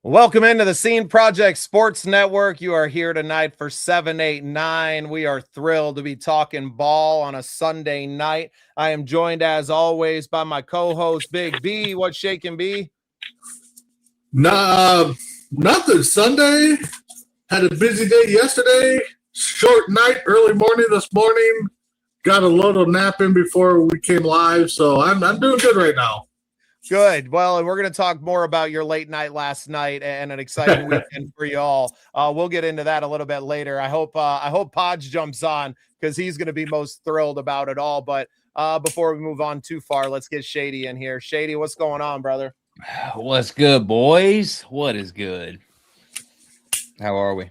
Welcome into the Scene Project Sports Network. You are here tonight for 789. We are thrilled to be talking ball on a Sunday night. I am joined, as always, by my co-host, Big B. What's shaking, B? Nothing. Sunday. Had a busy day yesterday. Short night, early morning this morning. Got a little nap in before we came live, so I'm doing good right now. Good. Well, we're going to talk more about your late night last night and an exciting weekend for you all. We'll get into that a little bit later. I hope Podge jumps on because he's going to be most thrilled about it all. But before we move on too far, let's get Shady in here. Shady, what's going on, brother? What's good, boys? What is good? How are we?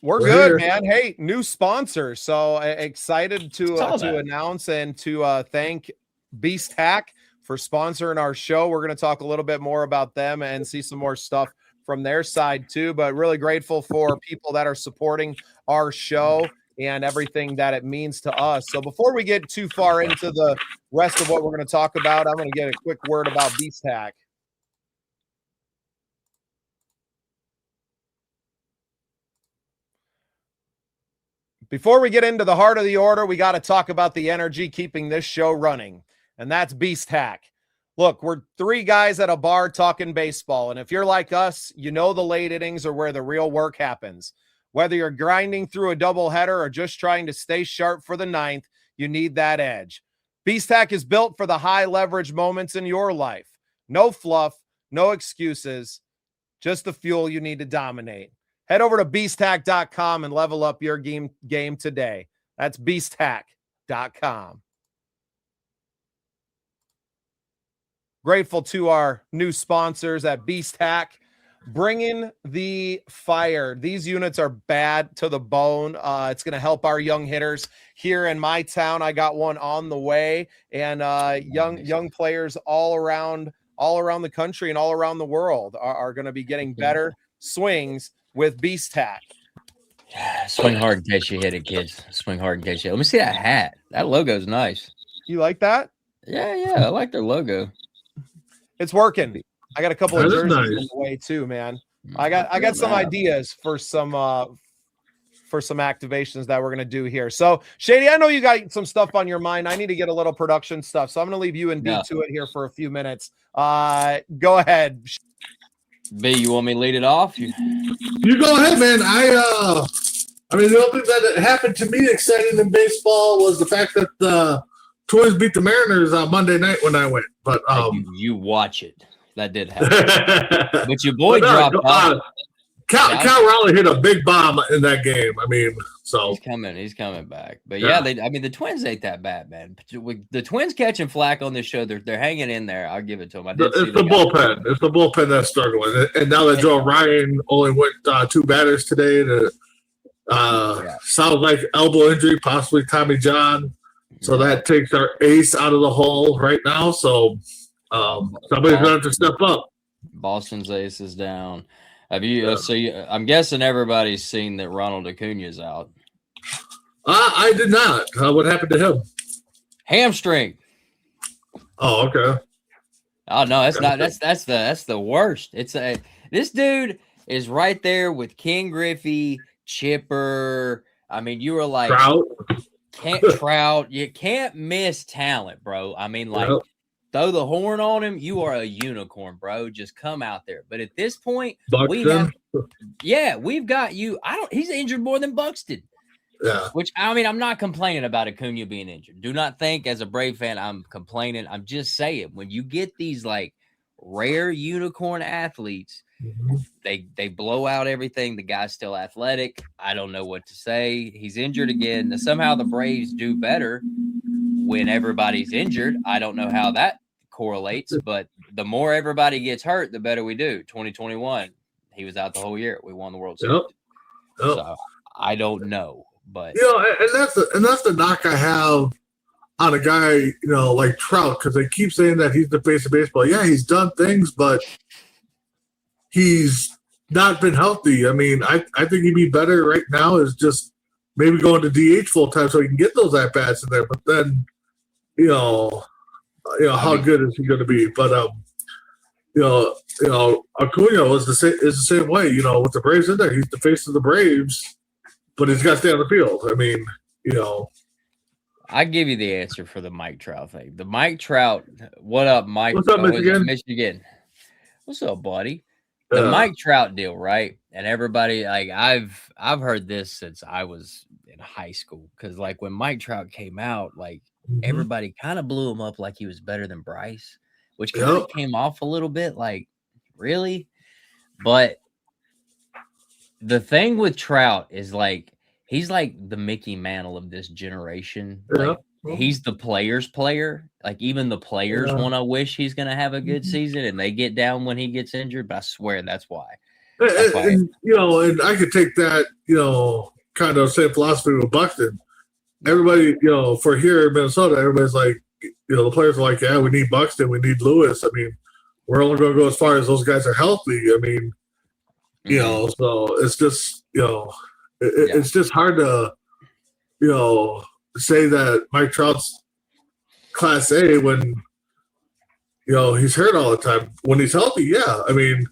We're good, man. Hey, new sponsor. So excited to announce and to thank BeastHack for sponsoring our show. We're going to talk a little bit more about them and see some more stuff from their side too, but really grateful for people that are supporting our show and everything that it means to us. So before we get too far into the rest of what we're going to talk about, I'm going to get a quick word about BeastHack. Before we get into the heart of the order, we got to talk about the energy keeping this show running, and that's BeastHack. Look, we're three guys at a bar talking baseball, and if you're like us, you know the late innings are where the real work happens. Whether you're grinding through a doubleheader or just trying to stay sharp for the ninth, you need that edge. BeastHack is built for the high leverage moments in your life. No fluff, no excuses, just the fuel you need to dominate. Head over to BeastHack.com and level up your game today. That's BeastHack.com. Grateful to our new sponsors at BeastHack, bringing the fire. These units are bad to the bone. It's going to help our young hitters here in my town. I got one on the way, and young players all around the country and all around the world are going to be getting better swings with BeastHack. Swing hard in case you hit it, kids. Swing hard in case you. Let me see that hat. That logo's nice. You like that? Yeah. I like their logo. It's working. I got a couple of jerseys on the way too, man. I got some ideas for some activations that we're gonna do here. So Shady, I know you got some stuff on your mind. I need to get a little production stuff, so I'm gonna leave you and B to it here for a few minutes. Go ahead. B, you want me to lead it off? You go ahead, man. I mean, the only thing that happened to me exciting in baseball was the fact that the Twins beat the Mariners on Monday night when I went. But you watch it. That did happen. But your boy dropped off. Cal Raleigh hit a big bomb in that game. I mean, so he's coming back. But yeah, the Twins ain't that bad, man. The Twins catching flack on this show. They're hanging in there. I'll give it to them. It's the bullpen. It's the bullpen that's struggling. And now that Joe Ryan only went two batters today, sounds like elbow injury, possibly Tommy John. So that takes our ace out of the hole right now. So somebody's going to have to step up. Boston's ace is down. Have you? I'm guessing everybody's seen that Ronald Acuna's out. I did not. What happened to him? Hamstring. Oh, okay. Oh no, that's not. That's the worst. This dude is right there with King Griffey, Chipper. I mean, you were like Trout. You can't miss talent, bro. I mean, like. Yep. Throw the horn on him. You are a unicorn, bro. Just come out there. But at this point, we've got you. He's injured more than Buxton. Yeah. Which, I mean, I'm not complaining about Acuna being injured. Do not think as a Brave fan I'm complaining. I'm just saying when you get these like rare unicorn athletes, they blow out everything. The guy's still athletic. I don't know what to say. He's injured again. Somehow the Braves do better when everybody's injured. I don't know how that correlates, but the more everybody gets hurt, the better we do. 2021, he was out the whole year. We won the World Series. Yep. So I don't know, but and that's the knock I have on a guy, like Trout, because they keep saying that he's the face of baseball. Yeah, he's done things, but he's not been healthy. I mean, I think he'd be better right now is just maybe going to DH full time so he can get those at bats in there. But then, how good is he going to be? But Acuna is the same way. With the Braves in there, he's the face of the Braves, but he's got to stay on the field. I mean, I give you the answer for the Mike Trout thing. The Mike Trout, what up, Mike? What's up, Michigan? Michigan. What's up, buddy? The Mike Trout deal, right? And everybody, like, I've heard this since I was in high school, because like when Mike Trout came out, like everybody kind of blew him up like he was better than Bryce, which kind of came off a little bit like, really? But the thing with Trout is like he's like the Mickey Mantle of this generation. Like, he's the player's player. Like, even the players want to wish he's going to have a good season, and they get down when he gets injured. But I swear that's why. And I could take that, kind of same philosophy with Buxton. Everybody, for here in Minnesota, everybody's like, the players are like, yeah, we need Buxton, we need Lewis. I mean, we're only going to go as far as those guys are healthy. I mean, so it's just, it's just hard to, say that Mike Trout's Class A when, he's hurt all the time. When he's healthy, yeah. I mean,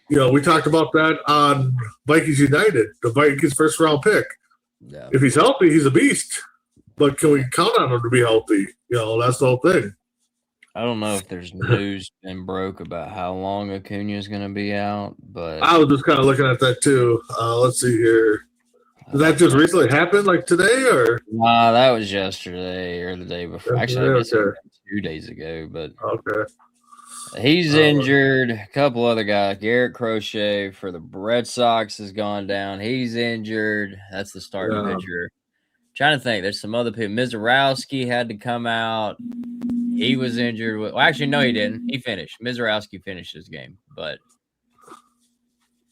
we talked about that on Vikings United, the Vikings first round pick. Yeah. If he's healthy, he's a beast. But can we count on him to be healthy? That's the whole thing. I don't know if there's news been broke about how long Acuna is going to be out, but I was just kind of looking at that too. Let's see here. Did that just recently happen, like today, or? Nah, that was yesterday or the day before. Actually, I guess it was 2 days ago. But he's injured. A couple other guys. Garrett Crochet for the Red Sox has gone down. He's injured. That's the starting pitcher. Trying to think. There's some other people. Mizorowski had to come out. He was injured. Well, actually, no, he didn't. He finished. Mizorowski finished his game, but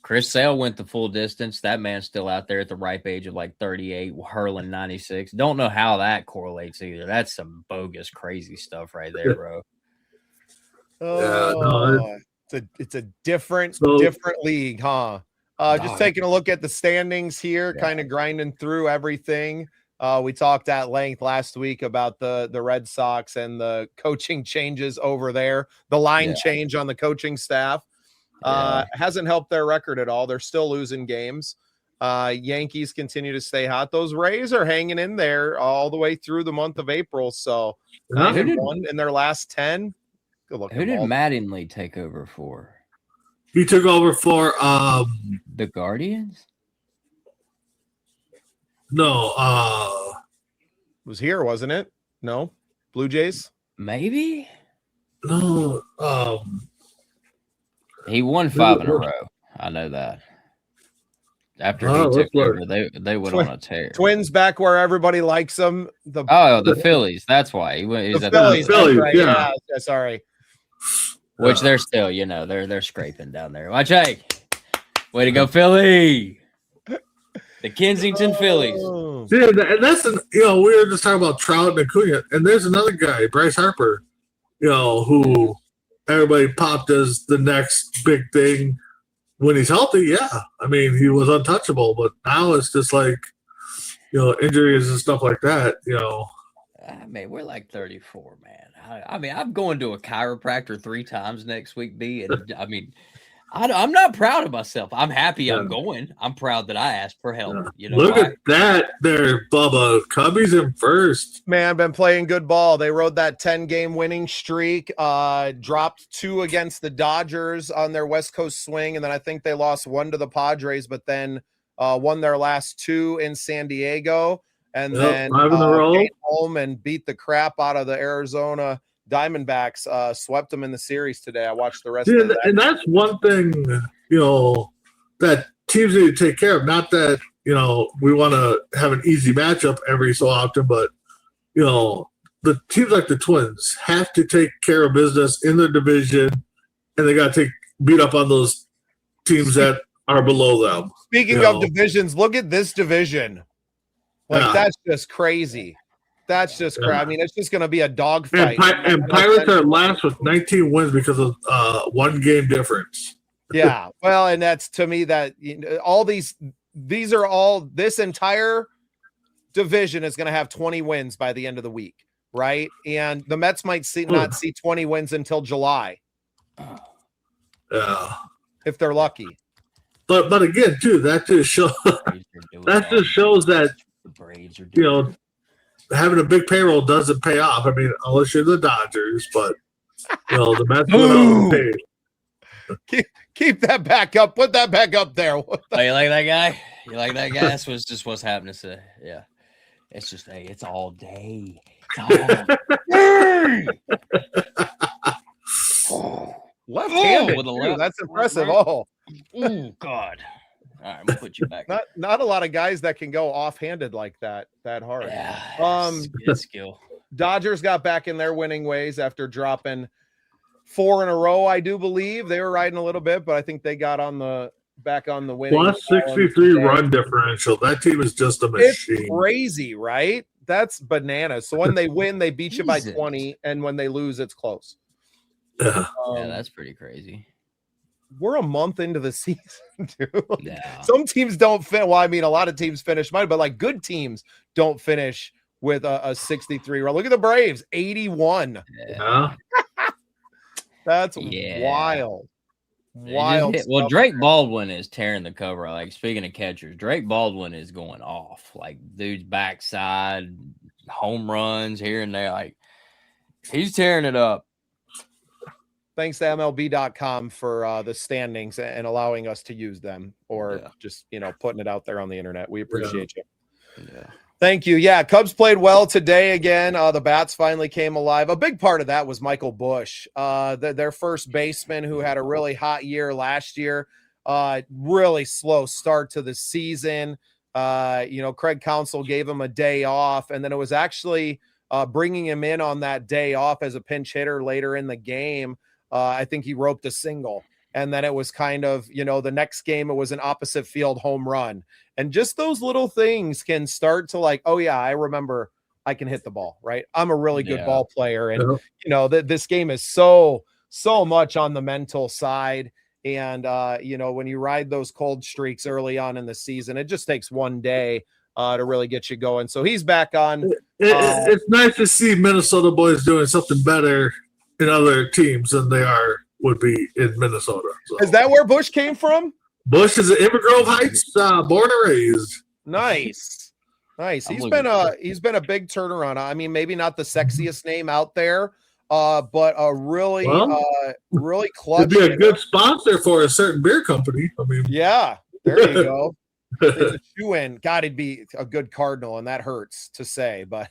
Chris Sale went the full distance. That man's still out there at the ripe age of like 38, hurling 96. Don't know how that correlates either. That's some bogus, crazy stuff right there, bro. It's a different league, huh? Just taking a look at the standings here, kind of grinding through everything. We talked at length last week about the Red Sox and the coaching changes over there, the line change on the coaching staff. Hasn't helped their record at all. They're still losing games. Yankees continue to stay hot. Those Rays are hanging in there all the way through the month of April. So 9-1 in their last 10. Good luck. Who did Mattingly take over for? He took over for the Guardians? No, was here, wasn't it? No, Blue Jays? Maybe. No, he won 5 in a row. I know that. After he took over, they went on a tear. Twins back where everybody likes them. The Phillies. That's why he was at the Phillies. Right. Yeah, sorry. Which they're still, they're scraping down there. Watch out. Way to go, Philly. The Kensington Phillies. See, and that's we were just talking about Trout and Acuna, and there's another guy, Bryce Harper, who everybody popped as the next big thing when he's healthy. Yeah, I mean, he was untouchable, but now it's just like, injuries and stuff like that. I mean, we're like 34, man. I mean, I'm going to a chiropractor 3 times next week, B. And I mean, I'm not proud of myself. I'm happy I'm going. I'm proud that I asked for help. Look at that there, Bubba. Cubbies in first. Man, been playing good ball. They rode that 10-game winning streak, dropped 2 against the Dodgers on their West Coast swing, and then I think they lost 1 to the Padres, but then won their last 2 in San Diego, and then came home and beat the crap out of the Arizona Diamondbacks. Swept them in the series today. I watched the rest of that. And that's one thing, that teams need to take care of. Not that, we want to have an easy matchup every so often, but, the teams like the Twins have to take care of business in the division, and they got to beat up on those teams that are below them. Speaking of divisions, look at this division. That's just crazy. That's just crazy. I mean, it's just going to be a dogfight. And Pirates are last with 19 wins because of 1 game difference. Yeah. Well, and that's, to me, that all these are all, this entire division is going to have 20 wins by the end of the week, right? And the Mets might not see 20 wins until July. Yeah. if they're lucky. But again, too, that just shows that the Braves are doing. Having a big payroll doesn't pay off. I mean, unless you're the Dodgers, but the Mets went out and paid. Keep that back up. Put that back up there. Oh, you like that guy? You like that guy? That's just what's happening. So, yeah. It's just, hey, it's all day. Left-handed with a too. left. That's impressive. Oh, God. All right, I'm gonna put you back. Not a lot of guys that can go offhanded like that hard. Yeah, it's skill. Dodgers got back in their winning ways after dropping 4 in a row. I do believe they were riding a little bit, but I think they got back on the winning. Plus 63 run differential. That team is just a machine. It's crazy, right? That's bananas. So when they win, they beat you by 20, and when they lose, it's close. Yeah, that's pretty crazy. We're a month into the season, dude. Yeah. Some teams don't finish. Well, I mean, a lot of teams finish mine, but like good teams don't finish with a 63 run. Look at the Braves, 81. Yeah. That's wild. Wild. Well, Drake Baldwin is tearing the cover. Like, speaking of catchers, Drake Baldwin is going off. Like, dude's backside, home runs here and there. Like, he's tearing it up. Thanks to MLB.com for the standings and allowing us to use them, or just, putting it out there on the internet. We appreciate you. Yeah. Thank you. Yeah, Cubs played well today again. The bats finally came alive. A big part of that was Michael Busch, their first baseman, who had a really hot year last year. Really slow start to the season. Craig Counsell gave him a day off, and then it was actually bringing him in on that day off as a pinch hitter later in the game. I think he roped a single, and then it was kind of, the next game, it was an opposite field home run. And just those little things can start to like, oh yeah, I remember I can hit the ball, right? I'm a really good ball player. And, this game is so much on the mental side. And, when you ride those cold streaks early on in the season, it just takes one day to really get you going. So he's back on. It's nice to see Minnesota boys doing something better in other teams than they would be in Minnesota. So. Is that where Busch came from? Busch is an Inver Grove Heights, born and raised. Nice. He's been a big turnaround. I mean, maybe not the sexiest name out there, but a really clutch. It'd be a good sponsor for a certain beer company. I mean, yeah, there you go. It's a shoe-in. God, he'd be a good Cardinal, and that hurts to say, but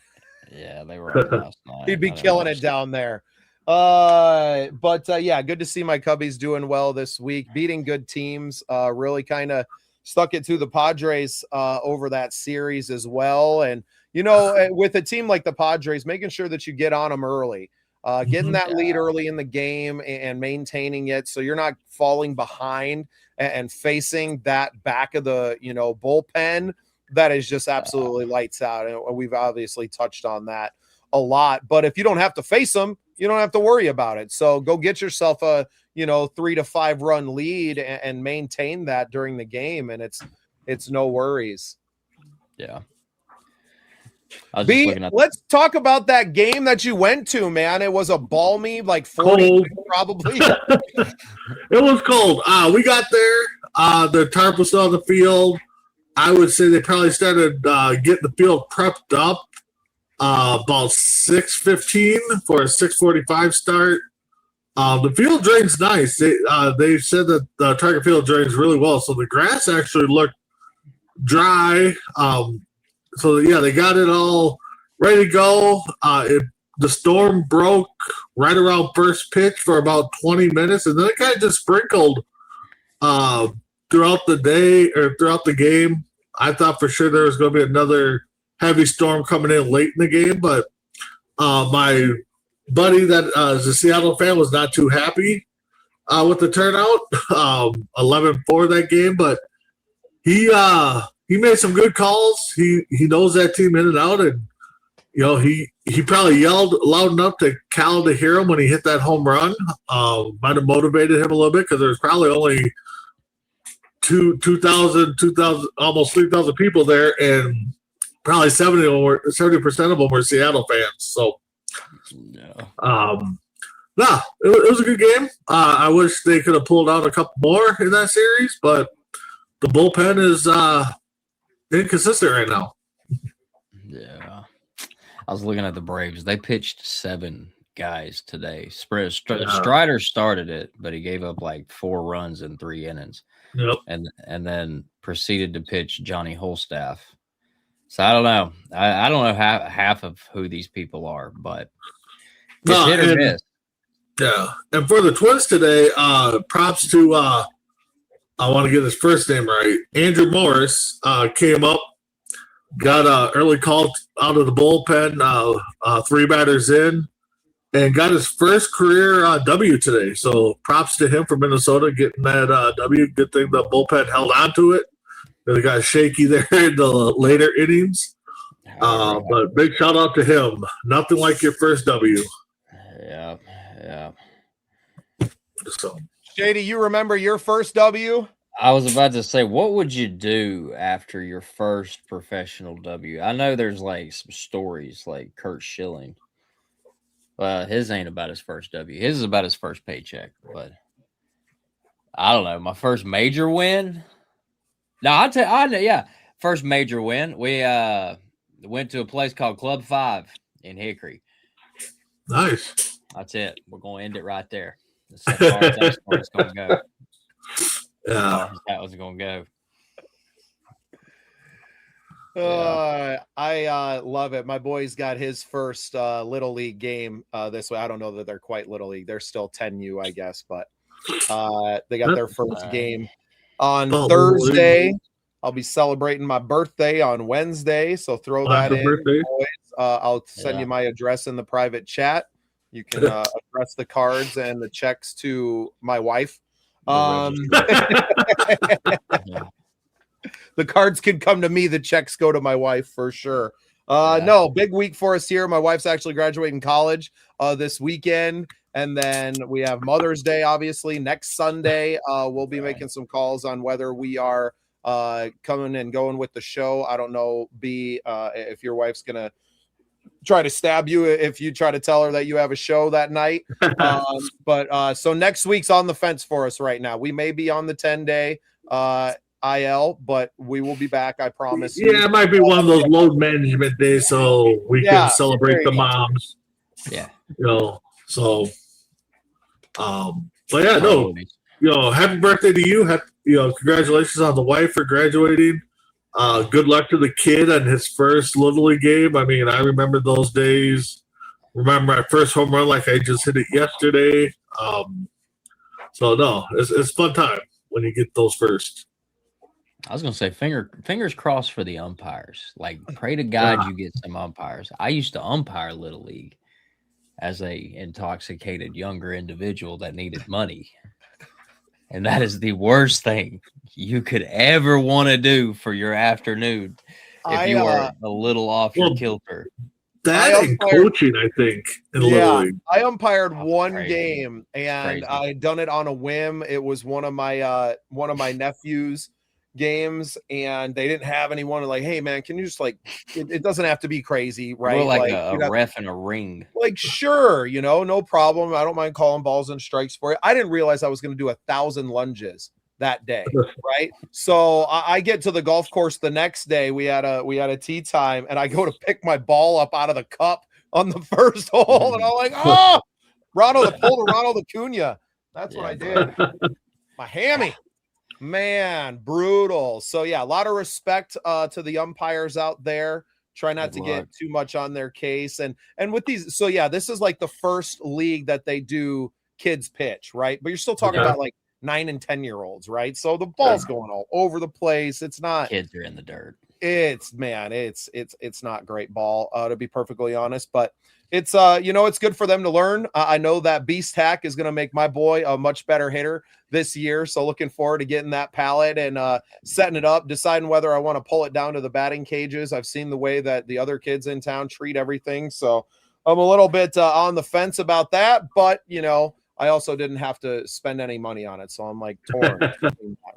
yeah, they were last night. He'd be killing it down there. But good to see my Cubbies doing well this week, beating good teams. Really kind of stuck it to the Padres over that series as well. And with a team like the Padres, making sure that you get on them early, getting that lead early in the game and maintaining it so you're not falling behind and facing that back of the bullpen that is just absolutely lights out. And we've obviously touched on that a lot. But if you don't have to face them, you don't have to worry about it. So go get yourself a 3 to 5 run lead and maintain that during the game, and it's no worries. Yeah. Let's talk about that game that you went to, man. It was a balmy, like 40 probably. It was cold. We got there. The tarp was on the field. I would say they probably started getting the field prepped up about 6:15 for a 6:45 start. The field drains nice. They said that the target field drains really well, so the grass actually looked dry. They got it all ready to go. The storm broke right around first pitch for about 20 minutes, and then it kind of just sprinkled throughout the day or throughout the game. I thought for sure there was going to be another heavy storm coming in late in the game, but my buddy that is a Seattle fan was not too happy with the turnout. 11-4 that game, but he made some good calls. He knows that team in and out, and he probably yelled loud enough to Cal to hear him when he hit that home run. Might have motivated him a little bit because there was probably only 2,000, almost 3,000 people there, and probably 70% of them were Seattle fans. So, No, it was a good game. I wish they could have pulled out a couple more in that series, but the bullpen is inconsistent right now. Yeah. I was looking at the Braves. They pitched 7 guys today. Strider started it, but he gave up like 4 runs in 3 innings. Yep. And then proceeded to pitch Johnny Holstaff. So I don't know. I don't know half of who these people are, but it's hit or miss. Yeah. And for the Twins today, props to I want to get his first name right. Andrew Morris came up, got an early call out of the bullpen, 3 batters in, and got his first career W today. So props to him for Minnesota getting that W. Good thing the bullpen held on to it. They got shaky there in the later innings. But big shout out to him. Nothing like your first W. Yeah. So. Shady, you remember your first W? I was about to say, what would you do after your first professional W? I know there's like some stories like Kurt Schilling. His ain't about his first W. His is about his first paycheck. But I don't know. My first major win. No, first major win. We went to a place called Club 5 in Hickory. Nice. That's it. We're going to end it right there. That's as far as it's going to go. Yeah. That was going to go. I love it. My boy's got his first Little League game this way. I don't know that they're quite Little League. They're still 10U, I guess, but they got their first game on Thursday. I'll be celebrating my birthday on Wednesday, so throw that in. Boys. I'll send you my address in the private chat. You can address the cards and the checks to my wife. The cards can come to me. The checks go to my wife for sure. No, big week for us here. My wife's actually graduating college this weekend. And then we have Mother's Day, obviously, next Sunday. We'll be making some calls on whether we are coming and going with the show. I don't know, if your wife's going to try to stab you if you try to tell her that you have a show that night. But so next week's on the fence for us right now. We may be on the 10-day IL, but we will be back, I promise. Yeah, it might be one of those load management days so we can celebrate the moms. Yeah. So but yeah, no, happy birthday to you. Congratulations on the wife for graduating. Good luck to the kid on his first Little League game. I mean, I remember those days. Remember my first home run like I just hit it yesterday. So no, it's fun time when you get those first. I was gonna say fingers crossed for the umpires. Like, pray to God you get some umpires. I used to umpire Little League as a intoxicated younger individual that needed money. And that is the worst thing you could ever want to do for your afternoon if you are a little off your kilter. That and coaching, I think, in Little League. I umpired one game, and I done it on a whim. It was one of my nephew's games, and they didn't have anyone like, hey man, can you just it doesn't have to be crazy, right? More like a ref in a ring. Like, sure, no problem. I don't mind calling balls and strikes for you. I didn't realize I was going to do 1,000 lunges that day, right? So I get to the golf course the next day. We had a tee time, and I go to pick my ball up out of the cup on the first hole, and I'm like, Ronald Acuna. That's what I did. My hammy. Man, brutal. So yeah, a lot of respect to the umpires out there. Try not to get too much on their case. And with these, so yeah, this is like the first league that they do kids pitch, right? But you're still talking about like 9 and 10-year-olds, right? So the ball's going all over the place. It's not, kids are in the dirt. It's not great ball, to be perfectly honest, but it's it's good for them to learn. I know that BeastHack is going to make my boy a much better hitter this year. So looking forward to getting that pallet and setting it up, deciding whether I want to pull it down to the batting cages. I've seen the way that the other kids in town treat everything. So I'm a little bit on the fence about that, but I also didn't have to spend any money on it. So I'm like torn,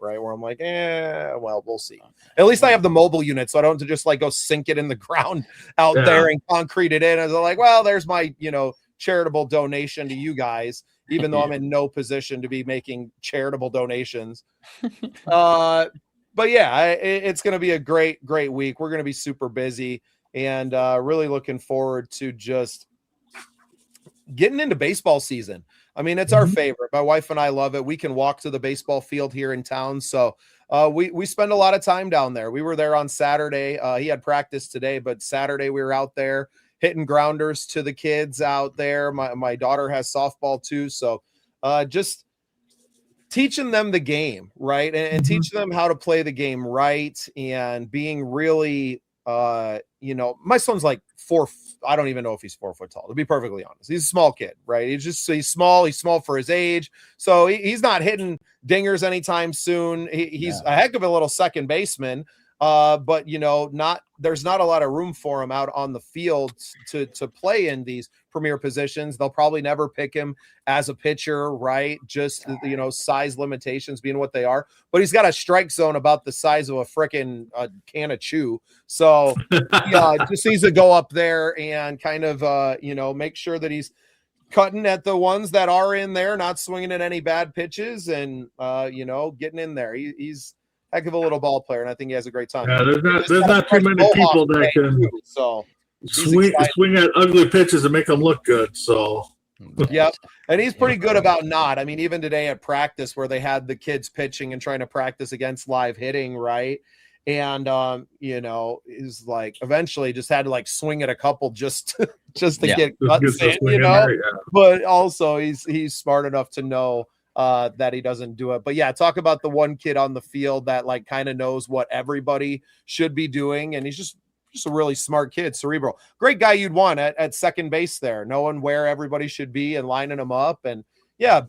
right? Where I'm like, well, we'll see. At least I have the mobile unit, so I don't have to just go sink it in the ground out there and concrete it in. As I'm like, well, there's my, charitable donation to you guys, even though I'm in no position to be making charitable donations. But yeah, it's going to be a great week. We're going to be super busy, and really looking forward to just getting into baseball season. I mean, it's our favorite. My wife and I love it. We can walk to the baseball field here in town. So we spend a lot of time down there. We were there on Saturday. He had practice today, but Saturday we were out there hitting grounders to the kids out there. My daughter has softball too. So just teaching them the game, right? And teaching them how to play the game right, and being really, my son's like I don't even know if he's 4 foot tall, to be perfectly honest. He's a small kid, right? He's small for his age. So he's not hitting dingers anytime soon. He's a heck of a little second baseman. But there's not a lot of room for him out on the field to play in these premier positions. They'll probably never pick him as a pitcher, right? Just size limitations being what they are. But he's got a strike zone about the size of a freaking can of chew. So just needs to go up there and kind of make sure that he's cutting at the ones that are in there, not swinging at any bad pitches, and getting in there. He's heck of a little ball player, and I think he has a great time. Yeah, there's not too many people that can swing at ugly pitches and make them look good. So, yep, and he's pretty good about not. I mean, even today at practice, where they had the kids pitching and trying to practice against live hitting, right? And he's like eventually just had to like swing at a couple just to get cuts in, But also he's smart enough to know that he doesn't do it. But yeah, talk about the one kid on the field that like kind of knows what everybody should be doing, and he's just a really smart kid, cerebral, great guy you'd want at second base there, knowing where everybody should be and lining them up, and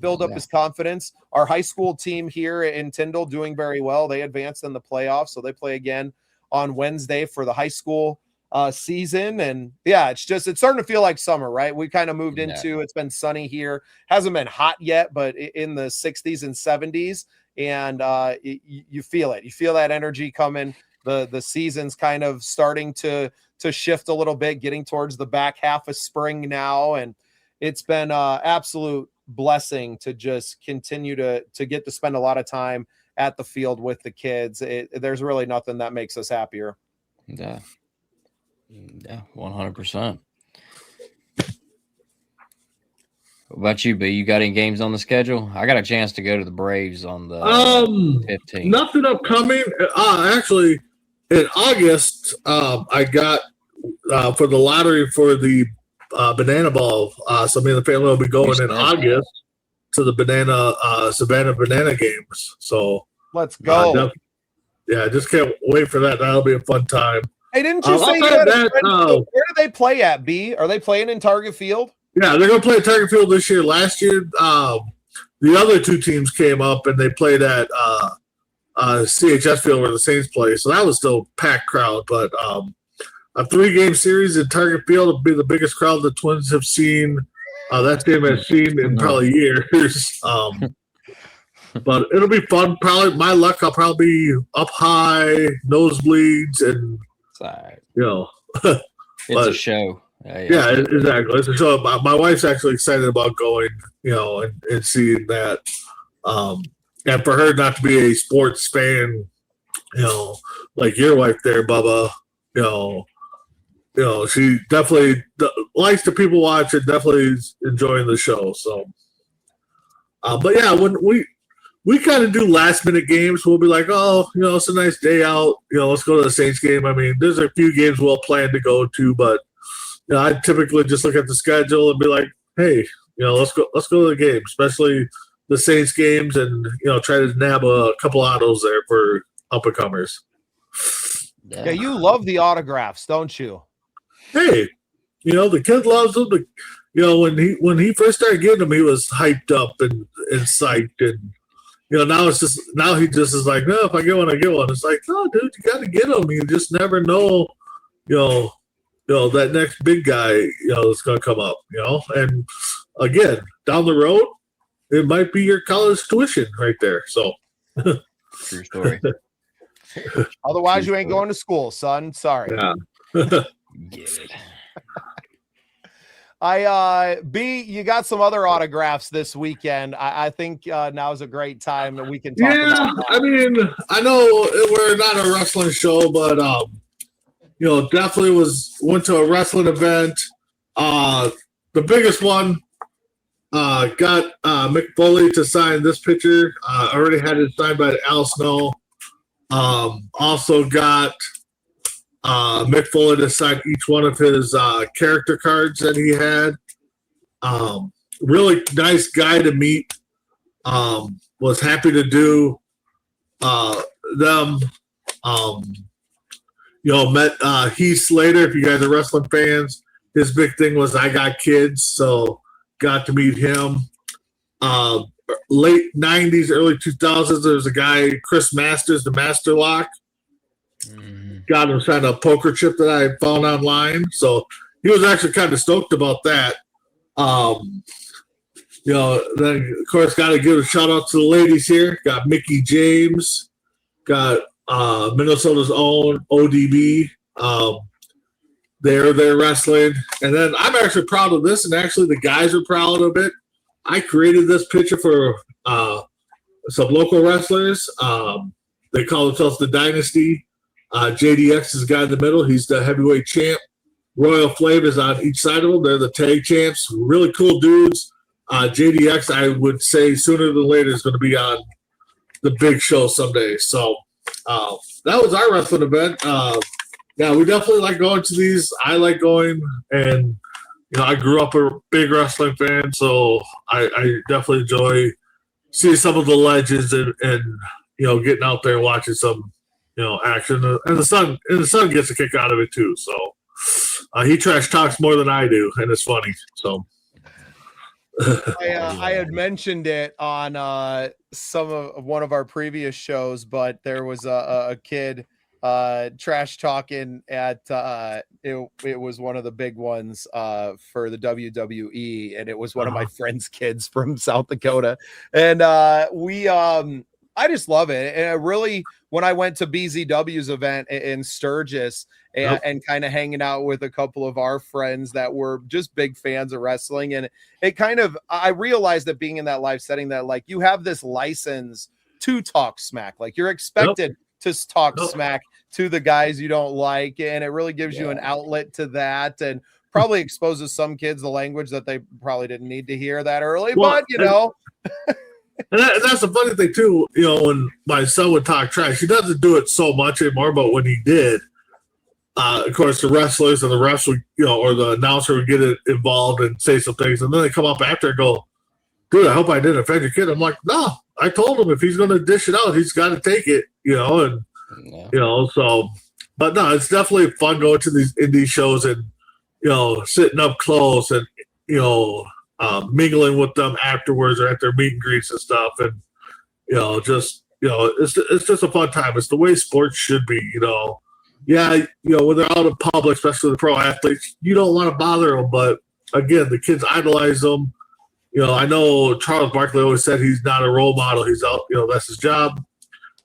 build up his confidence. Our high school team here in Tyndall doing very well. They advanced in the playoffs, so they play again on Wednesday for the high school season. And it's starting to feel like summer, right? We kind of moved into, it's been sunny here, hasn't been hot yet, but in the 60s and 70s, and you feel it. You feel that energy coming. The season's kind of starting to shift a little bit, getting towards the back half of spring now, and it's been absolute blessing to just continue to get to spend a lot of time at the field with the kids. There's really nothing that makes us happier. Yeah, 100%. What about you, B? You got any games on the schedule? I got a chance to go to the Braves on the 15th. Nothing upcoming. Actually, in August, I got for the lottery for the banana ball. So me and the family will be going in August to the Savannah Banana Games. So let's go. I just can't wait for that. That'll be a fun time. Hey, didn't you say you had a friend? Where do they play at, B? Are they playing in Target Field? Yeah, they're going to play at Target Field this year. Last year, the other two teams came up and they played at CHS Field where the Saints play. So that was still a packed crowd. But a 3-game series at Target Field will be the biggest crowd the Twins have seen. That team has seen in probably years. But it'll be fun. Probably my luck, I'll probably be up high, nosebleeds, and it's a show. Yeah, exactly. So my wife's actually excited about going, and seeing that. And for her not to be a sports fan, like your wife there, Bubba, she definitely likes the people watch and definitely is enjoying the show. So, but yeah, when we kind of do last minute games, we'll be like, oh, it's a nice day out. Let's go to the Saints game. I mean, there's a few games we'll plan to go to, but I typically just look at the schedule and be like, hey, let's go to the game, especially the Saints games, and try to nab a couple autos there for up and comers. Yeah, you love the autographs, don't you? Hey, the kid loves them. When he first started getting them, he was hyped up and psyched, and now he just is like, no, if I get one, I get one. It's like, no, dude, you got to get them. You just never know, that next big guy, is going to come up, and again, down the road, it might be your college tuition right there. So, true story. Otherwise, you ain't going to school, son. Sorry. Yeah. Get it. B, you got some other autographs this weekend. I think now's a great time that we can talk Yeah, about that. I mean, I know we're not a wrestling show, but definitely went to a wrestling event. The biggest one got Mick Foley to sign this picture. Already had it signed by Al Snow. Also got Mick Foley to sign each one of his character cards that he had. Really nice guy to meet. Was happy to do them. Met Heath Slater. If you guys are wrestling fans, his big thing was I got kids, so got to meet him. Late 90s, early 2000s, there was a guy, Chris Masters, the Master Lock. Got him signed a poker chip that I found online. So he was actually kind of stoked about that. Then, of course, got to give a shout out to the ladies here. Got Mickey James. Got Minnesota's own ODB. They're wrestling. And then I'm actually proud of this, and actually the guys are proud of it. I created this picture for some local wrestlers. They call themselves the Dynasty. JDX is the guy in the middle. He's the heavyweight champ. Royal Flame is on each side of them. They're the tag champs. Really cool dudes. JDX, I would say sooner than later, is going to be on the big show someday. So that was our wrestling event. Yeah, we definitely like going to these. I like going, and I grew up a big wrestling fan, so I definitely enjoy seeing some of the legends and getting out there and watching some action. And the son gets a kick out of it too. So he trash talks more than I do, and it's funny. So. I had mentioned it on one of our previous shows, but there was a kid trash talking at it was one of the big ones for the WWE, and it was one of my friend's kids from South Dakota, and I just love it. And really, when I went to BZW's event in Sturgis and kind of hanging out with a couple of our friends that were just big fans of wrestling, and I realized that being in that live setting, that like you have this license to talk smack, like you're expected to talk smack to the guys you don't like, and it really gives you an outlet to that, and probably exposes some kids the language that they probably didn't need to hear that early. Well, but And that's the funny thing too, when my son would talk trash, he doesn't do it so much anymore, but when he did, of course the wrestlers and the refs would, or the announcer would get involved and say some things, and then they come up after and go, dude, I hope I didn't offend your kid. I'm like, no, I told him if he's going to dish it out, he's got to take it, so, but no, it's definitely fun going to these indie shows and, sitting up close and, mingling with them afterwards or at their meet and greets and stuff, and it's just a fun time. It's the way sports should be. When they're out in public, especially the pro athletes, you don't want to bother them, but again, the kids idolize them. I know Charles Barkley always said he's not a role model. He's out. That's his job.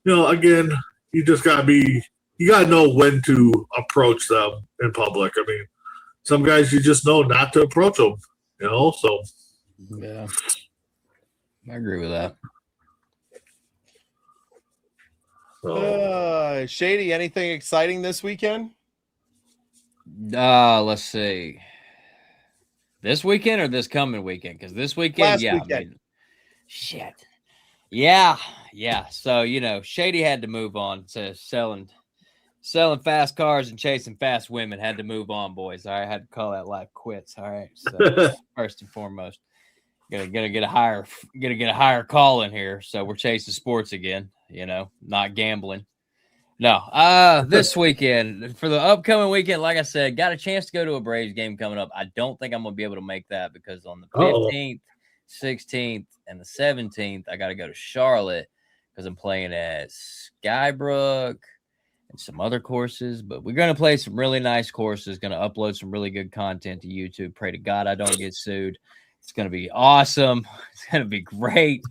Again, you just you gotta know when to approach them in public. I mean, some guys you just know not to approach them. So yeah, I agree with that. Shady, anything exciting this weekend? Let's see. This weekend or this coming weekend? Because this weekend, weekend. I mean, shit. Yeah. So Shady had to move on to selling fast cars and chasing fast women. Had to move on, boys. All right, had to call that life quits. All right. So first and foremost, gonna get a higher call in here. So we're chasing sports again. Not gambling. No. This weekend, for the upcoming weekend, like I said, got a chance to go to a Braves game coming up. I don't think I'm gonna be able to make that because on the 15th, 16th, and the 17th, I got to go to Charlotte because I'm playing at Skybrook and some other courses, but we're going to play some really nice courses, going to upload some really good content to YouTube. Pray to God I don't get sued. It's going to be awesome. It's going to be great.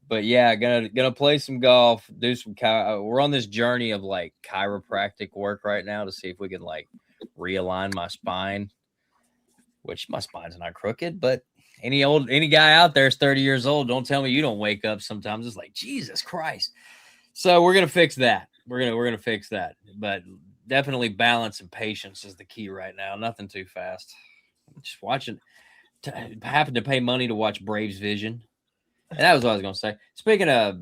But yeah, gonna play some golf, do some we're on this journey of like chiropractic work right now to see if we can like realign my spine. which my spine's not crooked, but any guy out there is 30 years old. Don't tell me you don't wake up sometimes. It's like, Jesus Christ. So we're going to fix that. We're going to fix that. But definitely balance and patience is the key right now. Nothing too fast. Just watching, having to pay money to watch Braves Vision. And that was what I was going to say. Speaking of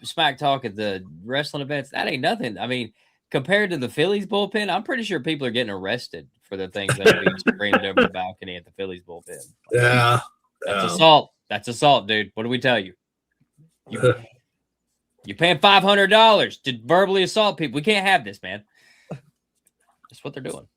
smack talk at the wrestling events, that ain't nothing. I mean, compared to the Phillies bullpen, I'm pretty sure people are getting arrested for the things that are being screamed over the balcony at the Phillies bullpen. Yeah. That's assault. That's assault, dude. What do we tell you? You're paying $500 to verbally assault people. We can't have this, man. That's what they're doing.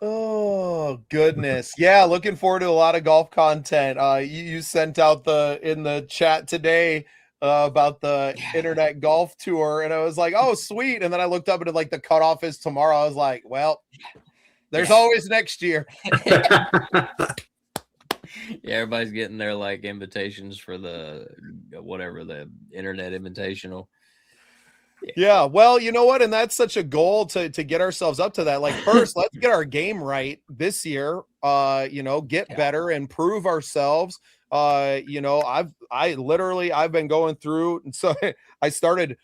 Oh, goodness. Yeah, looking forward to a lot of golf content. You sent out in the chat today about the internet golf tour, and I was like, oh, sweet. And then I looked up and like the cutoff is tomorrow. I was like, well, there's always next year. Yeah, everybody's getting their like invitations for the internet invitational. Yeah, well, you know what? And that's such a goal to get ourselves up to that. Like, first, let's get our game right this year. Get better, improve ourselves. I've been going through, and so I started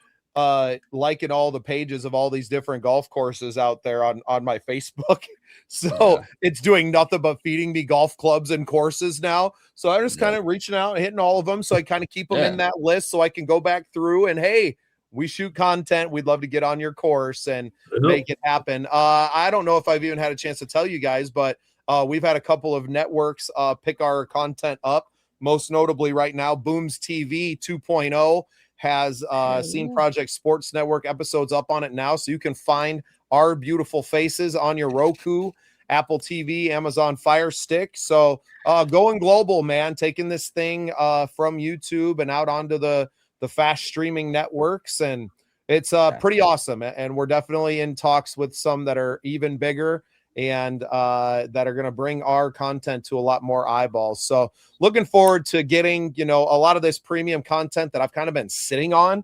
liking all the pages of all these different golf courses out there on my Facebook. So it's doing nothing but feeding me golf clubs and courses now. So I'm just kind of reaching out and hitting all of them. So I kind of keep them in that list so I can go back through and, hey, we shoot content. We'd love to get on your course and make it happen. I don't know if I've even had a chance to tell you guys, but we've had a couple of networks pick our content up. Most notably right now, Boomz TV 2.0 has Scene Project Sports Network episodes up on it now. So you can find our beautiful faces on your Roku, Apple TV, Amazon Fire Stick. So going global, man, taking this thing from YouTube and out onto the fast streaming networks. And it's pretty awesome. And we're definitely in talks with some that are even bigger and that are going to bring our content to a lot more eyeballs. So looking forward to getting, a lot of this premium content that I've kind of been sitting on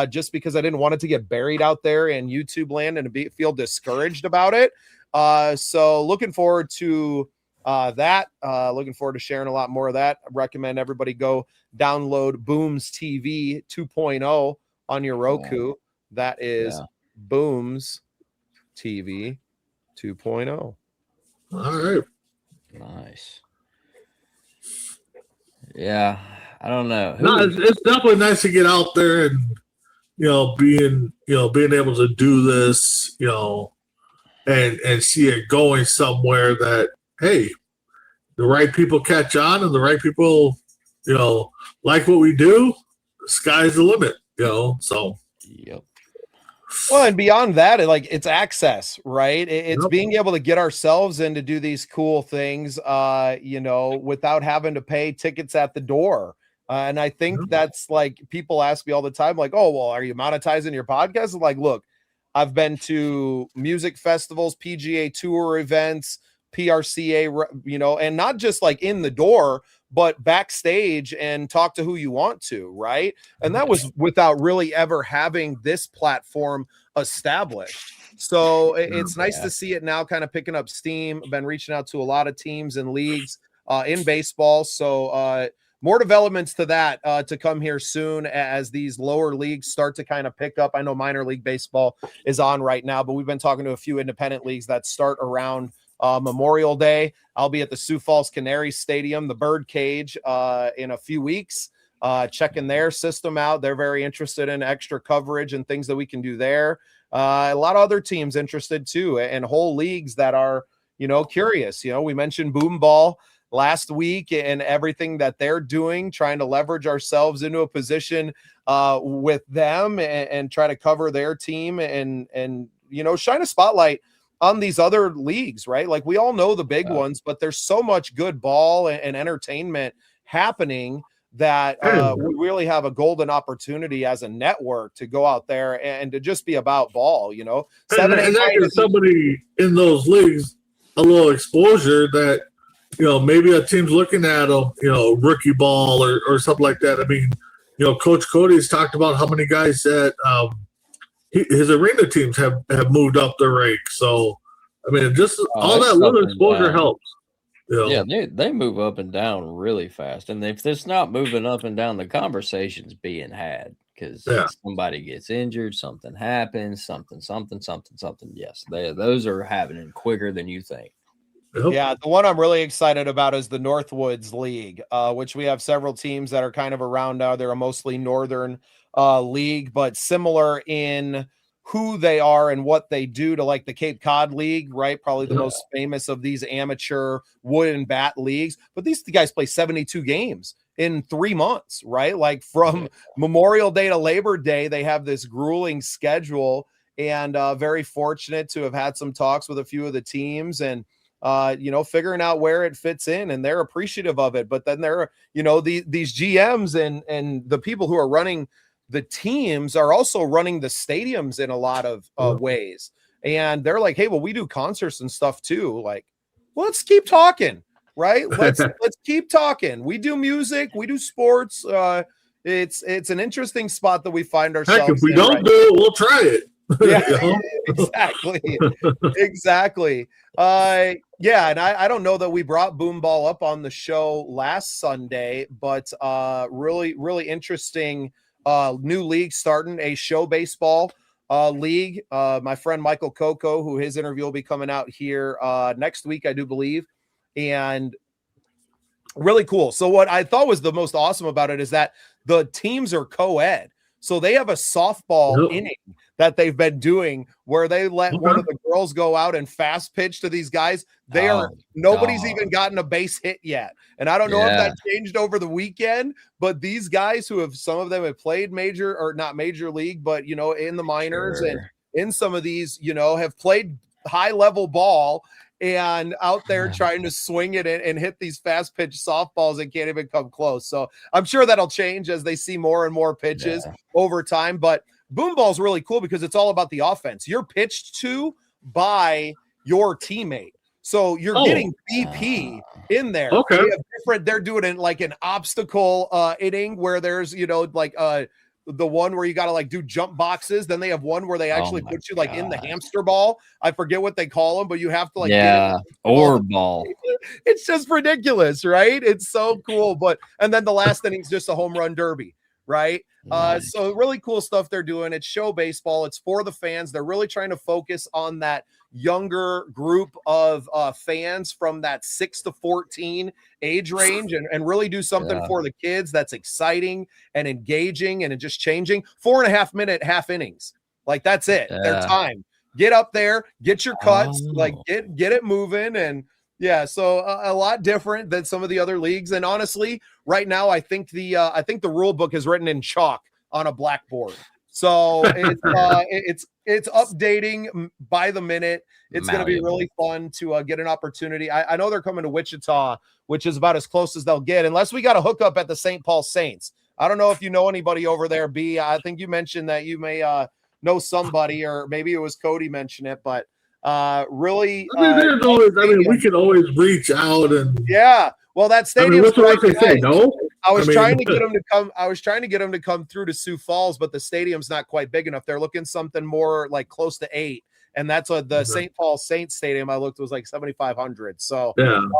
just because I didn't want it to get buried out there in YouTube land and feel discouraged about it. So looking forward to that. Looking forward to sharing a lot more of that. I recommend everybody go download Boomz TV 2.0 on your Roku. That is Boomz TV 2.0. All right. Nice. Yeah, I don't know. It's definitely nice to get out there and being able to do this, and see it going somewhere that, hey, the right people catch on and the right people, like what we do, the sky's the limit, so. Yep. Well, and beyond that, it's access, right? It's being able to get ourselves in to do these cool things, without having to pay tickets at the door. And I think that's like, people ask me all the time, like, oh, well, are you monetizing your podcast? I'm like, look, I've been to music festivals, PGA Tour events, PRCA, and not just like in the door, but backstage and talk to who you want to, right? And that was without really ever having this platform established. So it's nice to see it now kind of picking up steam. I've been reaching out to a lot of teams and leagues in baseball. So more developments to that to come here soon as these lower leagues start to kind of pick up. I know minor league baseball is on right now, but we've been talking to a few independent leagues that start around Memorial Day. I'll be at the Sioux Falls Canaries Stadium, the Bird Cage, in a few weeks, checking their system out. They're very interested in extra coverage and things that we can do there. A lot of other teams interested too, and whole leagues that are, curious. We mentioned BoomBall last week and everything that they're doing, trying to leverage ourselves into a position with them and try to cover their team and shine a spotlight on these other leagues, right? Like, we all know the big ones, but there's so much good ball and entertainment happening that we really have a golden opportunity as a network to go out there and to just be about ball, and that gives somebody in those leagues a little exposure that, maybe a team's looking at a, rookie ball or something like that. I mean, Coach Cody's talked about how many guys that his arena teams have moved up the rank. So, I mean, just all it's that little up and exposure down. helps. You know? Yeah, they move up and down really fast, and if it's not moving up and down, the conversation's being had because somebody gets injured, something happens, something. Yes, those are happening quicker than you think. Yep. Yeah, the one I'm really excited about is the Northwoods League, which we have several teams that are kind of around now. They're a mostly northern league, but similar in who they are and what they do to like the Cape Cod League, right? Probably the most famous of these amateur wood and bat leagues. But these guys play 72 games in 3 months, right? Like from Memorial Day to Labor Day, they have this grueling schedule, and very fortunate to have had some talks with a few of the teams and figuring out where it fits in, and they're appreciative of it. But then there are, these GMs and the people who are running the teams are also running the stadiums in a lot of ways. And they're like, hey, well, we do concerts and stuff too. Like, well, let's keep talking, right? Let's keep talking. We do music, we do sports. It's an interesting spot that we find ourselves. Heck, if we don't do it, we'll try it. Yeah, exactly. And I don't know that we brought BoomBall up on the show last Sunday, but really, really interesting new league starting, a show baseball league. My friend Michael Coco, who his interview will be coming out here next week, I do believe, and really cool. So what I thought was the most awesome about it is that the teams are co-ed. So they have a softball inning that they've been doing where they let one of the girls go out and fast pitch to these guys. Nobody's even gotten a base hit yet. And I don't know if that changed over the weekend, but these guys some of them have played major or not major league, but in the minors and in some of these, have played high level ball and out there trying to swing it and hit these fast pitch softballs and can't even come close. So I'm sure that'll change as they see more and more pitches over time. But BoomBall is really cool because it's all about the offense. You're pitched to by your teammate. So you're getting BP in there. Okay. They're doing it like an obstacle inning where there's, the one where you got to like do jump boxes. Then they have one where they actually put you like in the hamster ball. I forget what they call them, but you have to like or ball. It's just ridiculous, right? It's so cool. And then the last inning's just a home run derby, right? Nice. So really cool stuff they're doing. It's show baseball. It's for the fans. They're really trying to focus on that younger group of fans from that 6 to 14 age range and really do something for the kids that's exciting and engaging and just changing. 4.5 minute half innings. Like that's it. Their time. Get up there, get your cuts, get it moving. And so a lot different than some of the other leagues. And honestly, right now, I think the rule book is written in chalk on a blackboard. So it's updating by the minute. It's going to be really fun to get an opportunity. I know they're coming to Wichita, which is about as close as they'll get, unless we got a hookup at the St. Paul Saints. I don't know if you know anybody over there, B. I think you mentioned that you may know somebody, or maybe it was Cody mentioned it, but really. We can always reach out and. Yeah. Well, that stadium. What's what they say? No. I was trying to get them to come. I was trying to get them to come through to Sioux Falls, but the stadium's not quite big enough. They're looking something more like close to 8, and that's what the St. Paul Saints stadium I looked was like 7,500. So I'm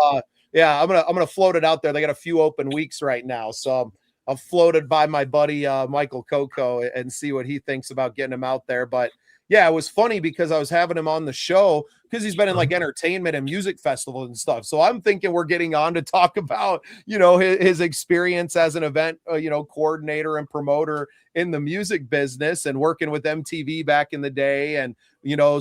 gonna float it out there. They got a few open weeks right now, so I'm floated by my buddy Michael Coco and see what he thinks about getting him out there. But it was funny because I was having him on the show because he's been in like entertainment and music festivals and stuff. So I'm thinking we're getting on to talk about, his experience as an event, coordinator and promoter in the music business and working with MTV back in the day and,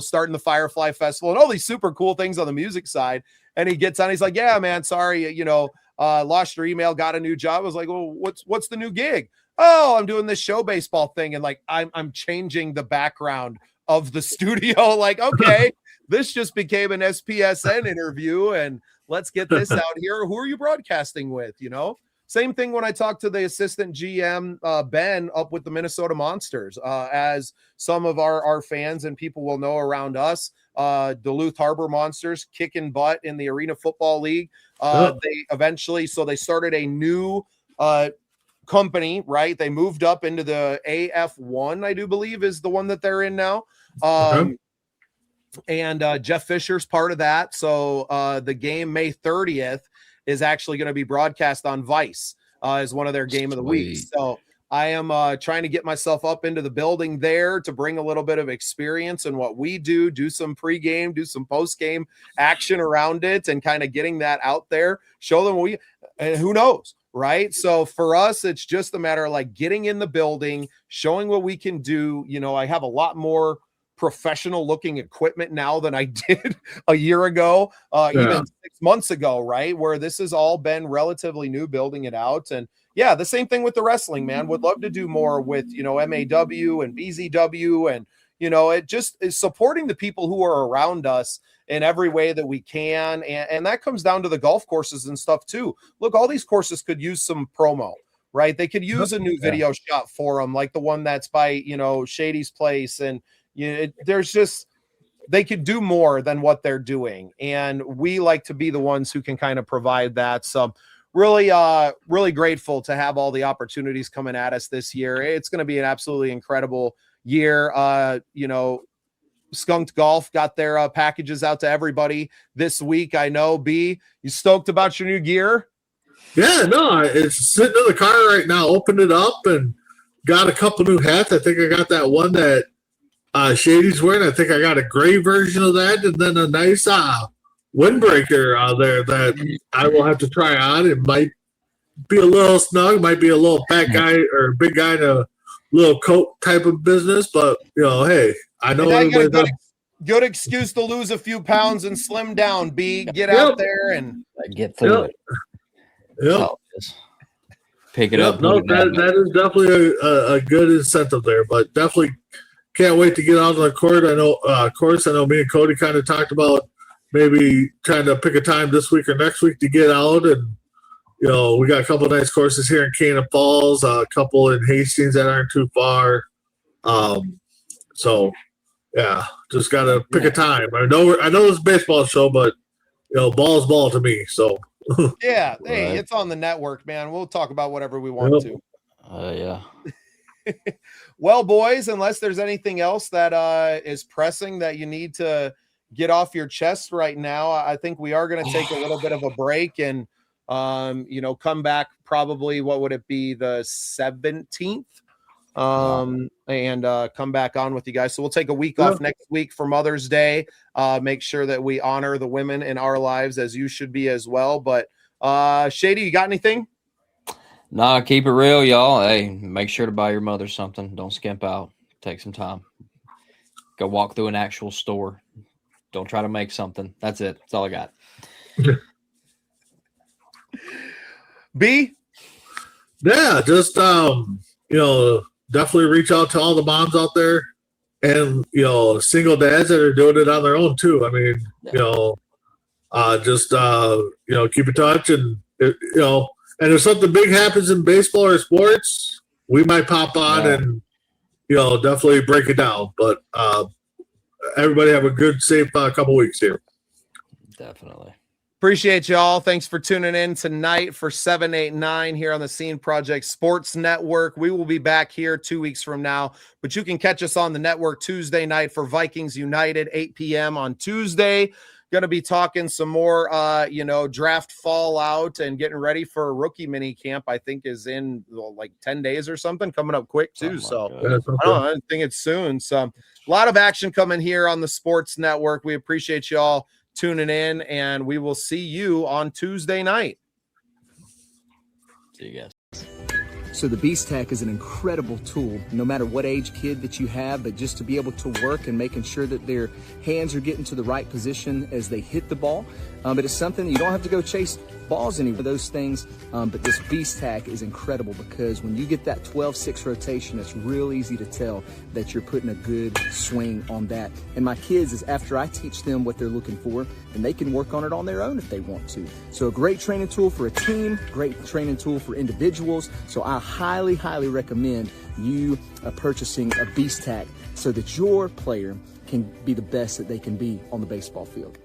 starting the Firefly Festival and all these super cool things on the music side. And he gets on, he's like, yeah, man, sorry, lost your email, got a new job. I was like, well, what's the new gig? Oh, I'm doing this show baseball thing. And like, I'm changing the background of the studio. Like, okay, this just became an SPSN interview and let's get this out here. Who are you broadcasting with? Same thing when I talked to the assistant GM, Ben, up with the Minnesota Monsters, as some of our fans and people will know around us, Duluth Harbor Monsters kicking butt in the Arena Football League. They started a new company, right? They moved up into the AF1, I do believe is the one that they're in now. and Jeff Fisher's part of that. So the game May 30th is actually going to be broadcast on Vice as one of their game of the week. So I am trying to get myself up into the building there to bring a little bit of experience in what we do some pregame, do some postgame action around it, and kind of getting that out there, show them and who knows, right? So for us, it's just a matter of like getting in the building, showing what we can do. You know, I have a lot more professional looking equipment now than I did a year ago, even 6 months ago, right? Where this has all been relatively new, building it out. And yeah, the same thing with the wrestling, man. Would love to do more with, you know, MAW and BZW, and, you know, it just is supporting the people who are around us in every way that we can. And that comes down to the golf courses and stuff too. Look, all these courses could use some promo, right? They could use a new video shot for them, like the one that's by, you know, Shady's place. And there's just, they could do more than what they're doing. And we like to be the ones who can kind of provide that. So really, really grateful to have all the opportunities coming at us this year. It's going to be an absolutely incredible year. You know, Skunk Golf got their packages out to everybody this week. I know, B, you stoked about your new gear? Yeah, no, it's sitting in the car right now. Opened it up and got a couple new hats. I think I got that one that Shady's wearing. I think I got a gray version of that, and then a nice windbreaker out there that I will have to try on. It might be a little snug, might be a little fat guy or big guy in a little coat type of business, but you know, hey, I know good excuse to lose a few pounds and slim down. B, get out there and get through it. Yep. Pick it up. No, that is definitely a good incentive there, but definitely can't wait to get out on the court. I know, course. I know me and Cody kind of talked about maybe trying to pick a time this week or next week to get out. And, you know, we got a couple of nice courses here in Cannon Falls, a couple in Hastings that aren't too far. So, yeah, just got to pick a time. I know it's a baseball show, but, you know, ball is ball to me. So, yeah, hey, it's on the network, man. We'll talk about whatever we want to. Yeah. Well, boys, unless there's anything else that is pressing that you need to get off your chest right now, I think we are going to take a little bit of a break and, you know, come back probably, what would it be, the 17th, and come back on with you guys. So we'll take a week off next week for Mother's Day. Make sure that we honor the women in our lives as you should be as well. But Shady, you got anything? Nah, keep it real, y'all. Hey, make sure to buy your mother something. Don't skimp out. Take some time. Go walk through an actual store. Don't try to make something. That's it. That's all I got. B? Yeah, just, you know, definitely reach out to all the moms out there and, you know, single dads that are doing it on their own too. I mean, you know, just, you know, keep in touch and, you know, and if something big happens in baseball or sports, we might pop on and, you know, definitely break it down. But everybody have a good, safe couple weeks here. Definitely. Appreciate y'all. Thanks for tuning in tonight for 789 here on the Scene Project Sports Network. We will be back here 2 weeks from now, but you can catch us on the network Tuesday night for Vikings United, 8 p.m. on Tuesday. Going to be talking some more, you know, draft fallout and getting ready for a rookie mini camp. I think is in like 10 days or something, coming up quick too. I think it's soon. So a lot of action coming here on the Sports Network. We appreciate y'all tuning in, and we will see you on Tuesday night. See you guys. So the BeastHack is an incredible tool, no matter what age kid that you have, but just to be able to work and making sure that their hands are getting to the right position as they hit the ball. But it's something you don't have to go chase balls, any of those things. But this BeastHack is incredible because when you get that 12-6 rotation, it's real easy to tell that you're putting a good swing on that. And my kids is after I teach them what they're looking for, and they can work on it on their own if they want to. So a great training tool for a team, great training tool for individuals. So I highly, highly recommend you purchasing a BeastHack so that your player can be the best that they can be on the baseball field.